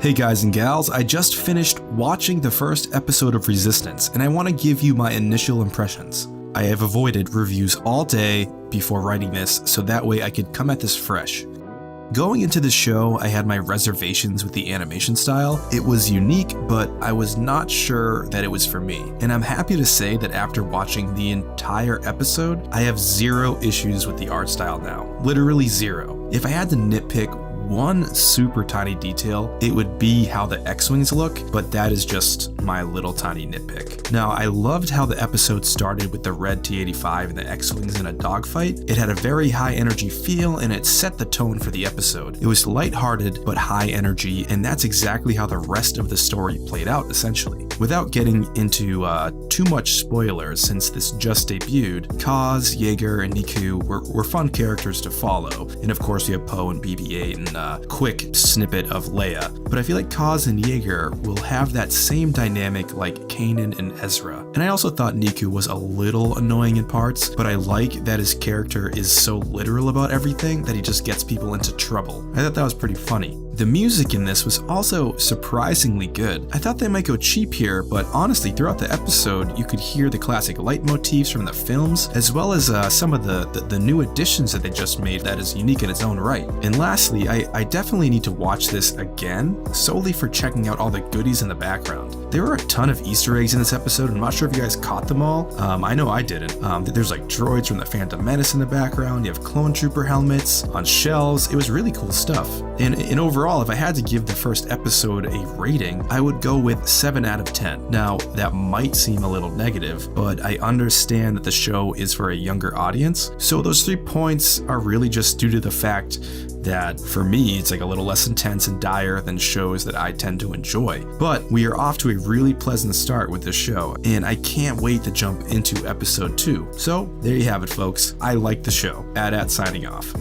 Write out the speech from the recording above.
Hey guys and gals, I just finished watching the first episode of Resistance, and I want to give you my initial impressions. I have avoided reviews all day before writing this, so that way I could come at this fresh. Going into the show, I had my reservations with the animation style. It was unique, but I was not sure that it was for me. And I'm happy to say that after watching the entire episode, I have zero issues with the art style now. Literally zero. If I had to nitpick one super tiny detail, it would be how the X-Wings look, but that is just my little tiny nitpick. Now, I loved how the episode started with the red T-85 and the X-Wings in a dogfight. It had a very high energy feel and it set the tone for the episode. It was lighthearted but high energy, and that's exactly how the rest of the story played out essentially. Without getting into too much spoilers since this just debuted, Kaz, Yeager, and Niku were fun characters to follow, and of course we have Poe and BB-8 and quick snippet of Leia, but I feel like Kaz and Yeager will have that same dynamic like Kanan and Ezra. And I also thought Niku was a little annoying in parts, but I like that his character is so literal about everything that he just gets people into trouble. I thought that was pretty funny. The music in this was also surprisingly good. I thought they might go cheap here, but honestly, throughout the episode, you could hear the classic leitmotifs from the films, as well as some of the new additions that they just made that is unique in its own right. And lastly, I definitely need to watch this again, solely for checking out all the goodies in the background. There were a ton of Easter eggs in this episode. I'm not sure if you guys caught them all. I know I didn't. There's like droids from the Phantom Menace in the background. You have clone trooper helmets on shelves. It was really cool stuff. And overall, if I had to give the first episode a rating, I would go with 7 out of 10. Now, that might seem a little negative, but I understand that the show is for a younger audience. So those 3 points are really just due to the fact that for me, it's like a little less intense and dire than shows that I tend to enjoy. But we are off to a really pleasant start with this show, and I can't wait to jump into episode 2. So there you have it, folks. I like the show. AT signing off.